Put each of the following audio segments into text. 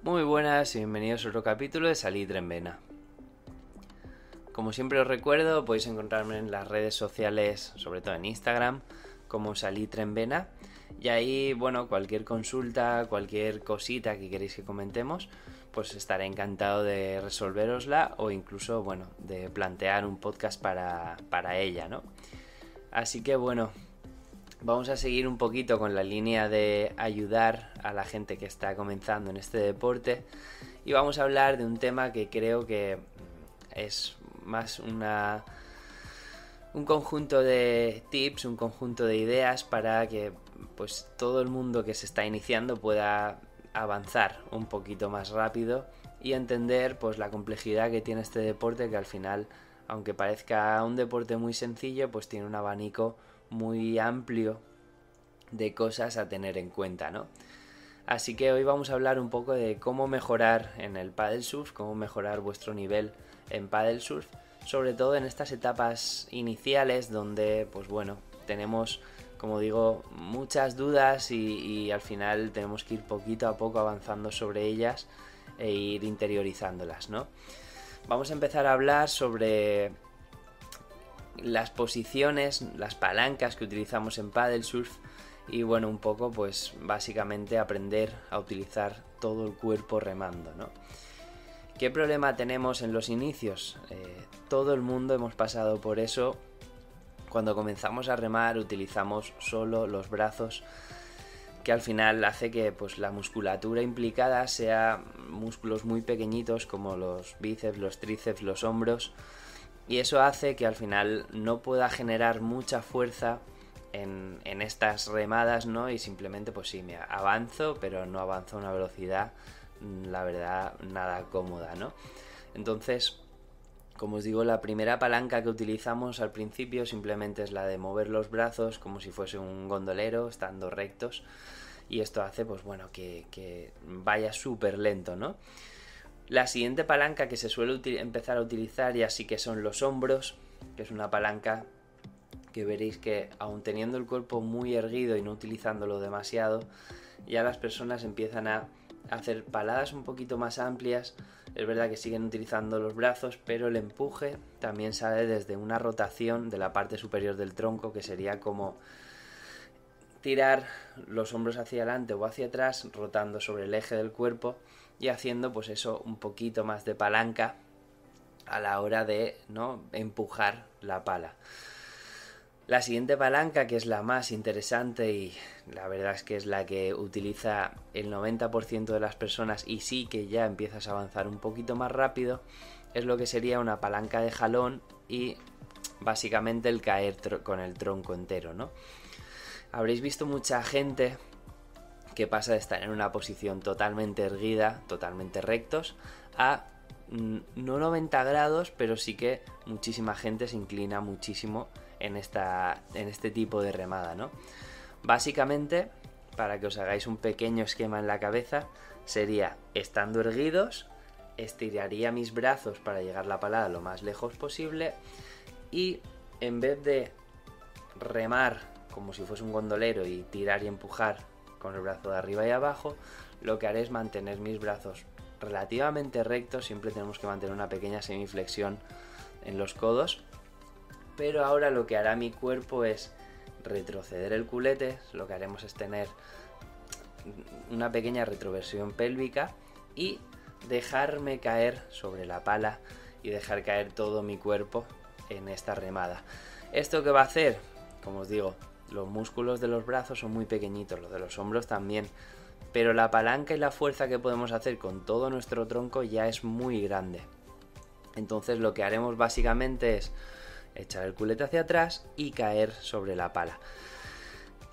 Muy buenas y bienvenidos a otro capítulo de Salitre en Vena. Como siempre os recuerdo, podéis encontrarme en las redes sociales, sobre todo en Instagram, como Salitre en Vena. Y ahí, cualquier consulta, cualquier cosita que queréis que comentemos, pues estaré encantado de resolverosla o incluso, de plantear un podcast para ella, ¿no? Así que, vamos a seguir un poquito con la línea de ayudar a la gente que está comenzando en este deporte y vamos a hablar de un tema que creo que es más un conjunto de tips, un conjunto de ideas para que pues todo el mundo que se está iniciando pueda avanzar un poquito más rápido y entender pues la complejidad que tiene este deporte, que al final, aunque parezca un deporte muy sencillo, pues tiene un abanico muy amplio de cosas a tener en cuenta, ¿no? Así que hoy vamos a hablar un poco de cómo mejorar en el paddle surf, cómo mejorar vuestro nivel en paddle surf, sobre todo en estas etapas iniciales donde, tenemos, como digo, muchas dudas y al final tenemos que ir poquito a poco avanzando sobre ellas e ir interiorizándolas, ¿no? Vamos a empezar a hablar sobre las posiciones, las palancas que utilizamos en paddle surf y un poco pues básicamente aprender a utilizar todo el cuerpo remando, ¿no? ¿Qué problema tenemos en los inicios? Todo el mundo hemos pasado por eso. Cuando comenzamos a remar utilizamos solo los brazos, que al final hace que pues la musculatura implicada sea músculos muy pequeñitos como los bíceps, los tríceps, los hombros, y eso hace que al final no pueda generar mucha fuerza en estas remadas, ¿no? Y simplemente pues sí, me avanzo, pero no avanzo a una velocidad, la verdad, nada cómoda, ¿no? Entonces, como os digo, la primera palanca que utilizamos al principio simplemente es la de mover los brazos como si fuese un gondolero, estando rectos, y esto hace pues que vaya súper lento, ¿no? La siguiente palanca que se suele empezar a utilizar ya sí que son los hombros, que es una palanca que veréis que aun teniendo el cuerpo muy erguido y no utilizándolo demasiado, ya las personas empiezan a hacer paladas un poquito más amplias. Es verdad que siguen utilizando los brazos, pero el empuje también sale desde una rotación de la parte superior del tronco, que sería como tirar los hombros hacia adelante o hacia atrás, rotando sobre el eje del cuerpo y haciendo pues eso, un poquito más de palanca a la hora de no empujar la pala. La siguiente palanca, que es la más interesante y la verdad es que es la que utiliza el 90% de las personas y sí que ya empiezas a avanzar un poquito más rápido, es lo que sería una palanca de jalón y básicamente el caer con el tronco entero, ¿no? Habréis visto mucha gente que pasa de estar en una posición totalmente erguida, totalmente rectos, a no 90 grados, pero sí que muchísima gente se inclina muchísimo en este tipo de remada, ¿no? Básicamente, para que os hagáis un pequeño esquema en la cabeza, sería estando erguidos, estiraría mis brazos para llegar la palada lo más lejos posible y en vez de remar como si fuese un gondolero y tirar y empujar con el brazo de arriba y abajo, lo que haré es mantener mis brazos relativamente rectos. Siempre tenemos que mantener una pequeña semiflexión en los codos, pero ahora lo que hará mi cuerpo es retroceder el culete. Lo que haremos es tener una pequeña retroversión pélvica y dejarme caer sobre la pala y dejar caer todo mi cuerpo en esta remada. ¿Esto qué va a hacer? Como os digo, los músculos de los brazos son muy pequeñitos, los de los hombros también, pero la palanca y la fuerza que podemos hacer con todo nuestro tronco ya es muy grande. Entonces lo que haremos básicamente es echar el culete hacia atrás y caer sobre la pala.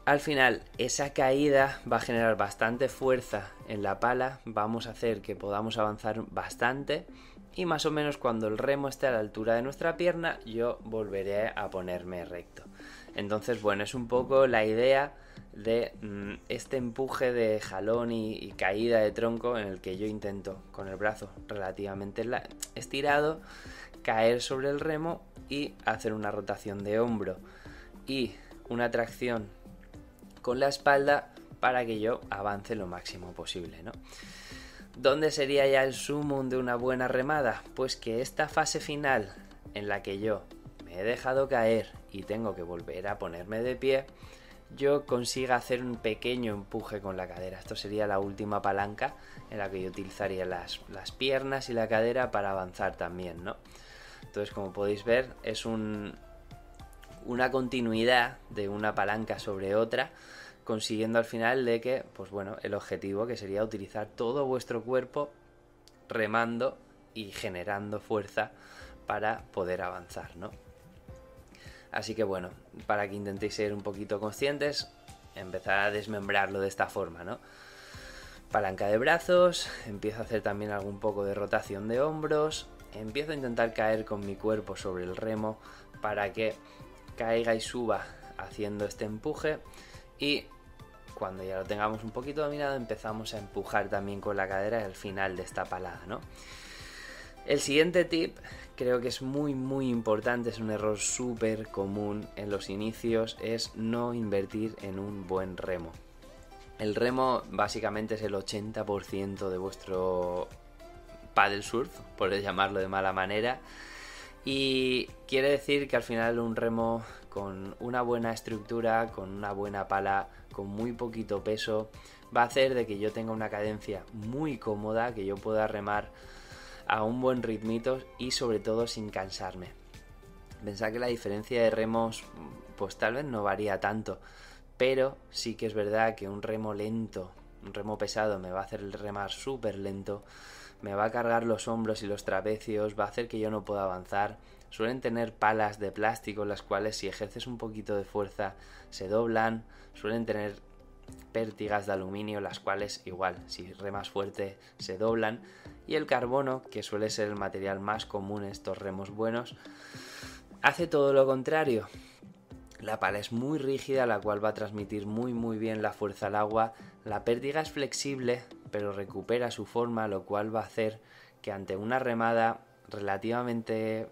Al final, esa caída va a generar bastante fuerza en la pala, vamos a hacer que podamos avanzar bastante y más o menos cuando el remo esté a la altura de nuestra pierna, yo volveré a ponerme recto. Entonces, es un poco la idea de este empuje de jalón y caída de tronco en el que yo intento, con el brazo relativamente estirado, caer sobre el remo y hacer una rotación de hombro y una tracción con la espalda para que yo avance lo máximo posible, ¿no? ¿Dónde sería ya el sumum de una buena remada? Pues que esta fase final en la que yo me he dejado caer y tengo que volver a ponerme de pie, yo consiga hacer un pequeño empuje con la cadera. Esto sería la última palanca en la que yo utilizaría las piernas y la cadera para avanzar también, ¿no? Entonces, como podéis ver, es una continuidad de una palanca sobre otra, consiguiendo al final de que, pues bueno, el objetivo que sería utilizar todo vuestro cuerpo remando y generando fuerza para poder avanzar, ¿no? Así que bueno, para que intentéis ser un poquito conscientes, empezar a desmembrarlo de esta forma, ¿no? Palanca de brazos, empiezo a hacer también algún poco de rotación de hombros, empiezo a intentar caer con mi cuerpo sobre el remo para que caiga y suba haciendo este empuje, y cuando ya lo tengamos un poquito dominado empezamos a empujar también con la cadera al final de esta palada, ¿no? El siguiente tip creo que es muy importante, es un error súper común en los inicios, es no invertir en un buen remo. El remo básicamente es el 80% de vuestro paddle surf, por llamarlo de mala manera, y quiere decir que al final un remo con una buena estructura, con una buena pala, con muy poquito peso, va a hacer de que yo tenga una cadencia muy cómoda, que yo pueda remar a un buen ritmito y sobre todo sin cansarme. Pensad que la diferencia de remos pues tal vez no varía tanto, pero sí que es verdad que un remo lento, un remo pesado me va a hacer el remar súper lento, me va a cargar los hombros y los trapecios, va a hacer que yo no pueda avanzar. Suelen tener palas de plástico las cuales si ejerces un poquito de fuerza se doblan, suelen tener pértigas de aluminio las cuales igual si remas fuerte se doblan, y el carbono, que suele ser el material más común en estos remos buenos, hace todo lo contrario. La pala es muy rígida, la cual va a transmitir muy bien la fuerza al agua. La pértiga es flexible, pero recupera su forma, lo cual va a hacer que ante una remada relativamente,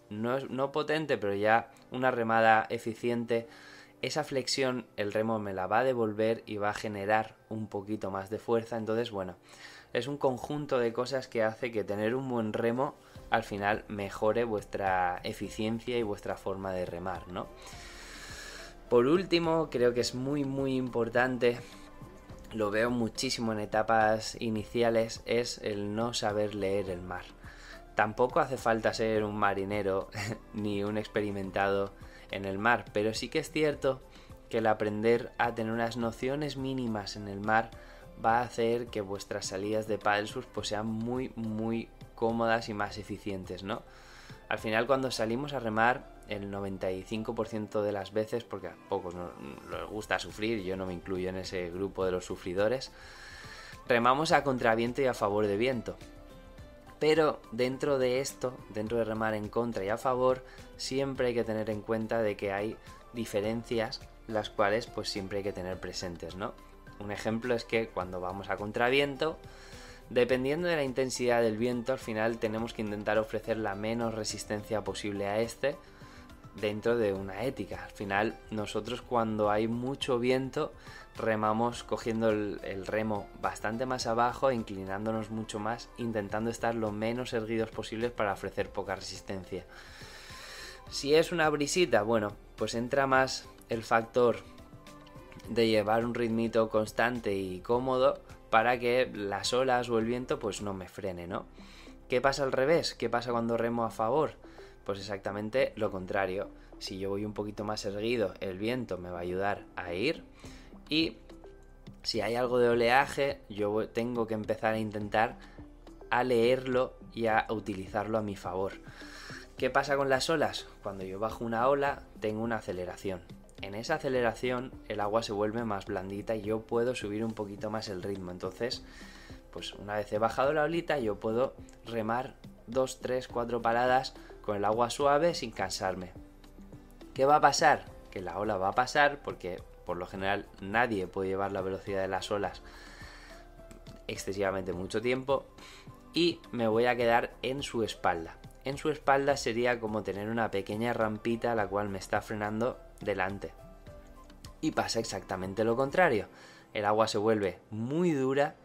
no potente, pero ya una remada eficiente, esa flexión el remo me la va a devolver y va a generar un poquito más de fuerza. Entonces, bueno, es un conjunto de cosas que hace que tener un buen remo al final mejore vuestra eficiencia y vuestra forma de remar, ¿no? Por último, creo que es muy importante, lo veo muchísimo en etapas iniciales, es el no saber leer el mar. Tampoco hace falta ser un marinero ni un experimentado en el mar, pero sí que es cierto que el aprender a tener unas nociones mínimas en el mar va a hacer que vuestras salidas de paddle surf pues sean muy cómodas y más eficientes, ¿no? Al final, cuando salimos a remar, el 95% de las veces, porque a pocos nos gusta sufrir, yo no me incluyo en ese grupo de los sufridores, remamos a contraviento y a favor de viento. Pero dentro de esto, dentro de remar en contra y a favor, siempre hay que tener en cuenta de que hay diferencias las cuales pues siempre hay que tener presentes, ¿no? Un ejemplo es que cuando vamos a contraviento, dependiendo de la intensidad del viento, al final tenemos que intentar ofrecer la menos resistencia posible a este dentro de una ética. Al final, nosotros cuando hay mucho viento, remamos cogiendo el remo bastante más abajo, inclinándonos mucho más, intentando estar lo menos erguidos posibles para ofrecer poca resistencia. Si es una brisita, bueno, pues entra más el factor de llevar un ritmito constante y cómodo para que las olas o el viento pues no me frene, ¿no? ¿Qué pasa al revés? ¿Qué pasa cuando remo a favor? Pues exactamente lo contrario. Si yo voy un poquito más erguido, el viento me va a ayudar a ir, y si hay algo de oleaje, yo tengo que empezar a intentar a leerlo y a utilizarlo a mi favor. ¿Qué pasa con las olas? Cuando yo bajo una ola, tengo una aceleración. En esa aceleración el agua se vuelve más blandita y yo puedo subir un poquito más el ritmo. Entonces, pues una vez he bajado la olita, yo puedo remar 2, 3, 4 paladas con el agua suave sin cansarme. ¿Qué va a pasar? Que la ola va a pasar, porque por lo general nadie puede llevar la velocidad de las olas excesivamente mucho tiempo, y me voy a quedar en su espalda. En su espalda sería como tener una pequeña rampita la cual me está frenando delante. Y pasa exactamente lo contrario. El agua se vuelve muy dura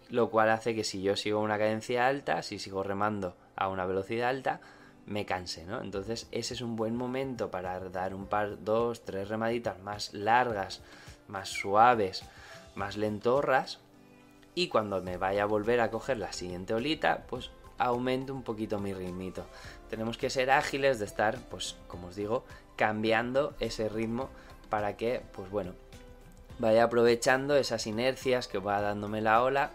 lo cual hace que si yo sigo una cadencia alta, si sigo remando a una velocidad alta, me canse, ¿no? Entonces ese es un buen momento para dar un par, 2, 3 remaditas más largas, más suaves, más lentorras, y cuando me vaya a volver a coger la siguiente olita, pues aumento un poquito mi ritmito. Tenemos que ser ágiles de estar, pues como os digo, cambiando ese ritmo para que, pues bueno, vaya aprovechando esas inercias que va dándome la ola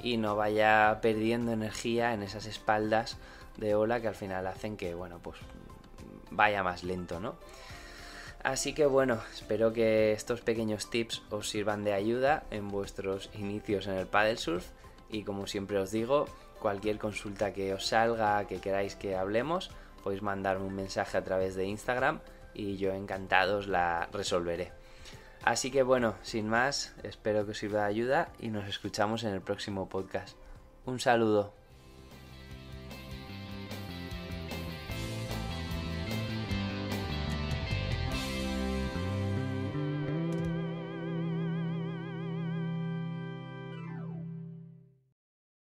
y no vaya perdiendo energía en esas espaldas de ola que al final hacen que, bueno, pues vaya más lento, ¿no? Así que bueno, espero que estos pequeños tips os sirvan de ayuda en vuestros inicios en el paddle surf, y como siempre os digo, cualquier consulta que os salga, que queráis que hablemos, podéis mandarme un mensaje a través de Instagram y yo encantado os la resolveré. Así que bueno, sin más, espero que os sirva de ayuda y nos escuchamos en el próximo podcast. Un saludo.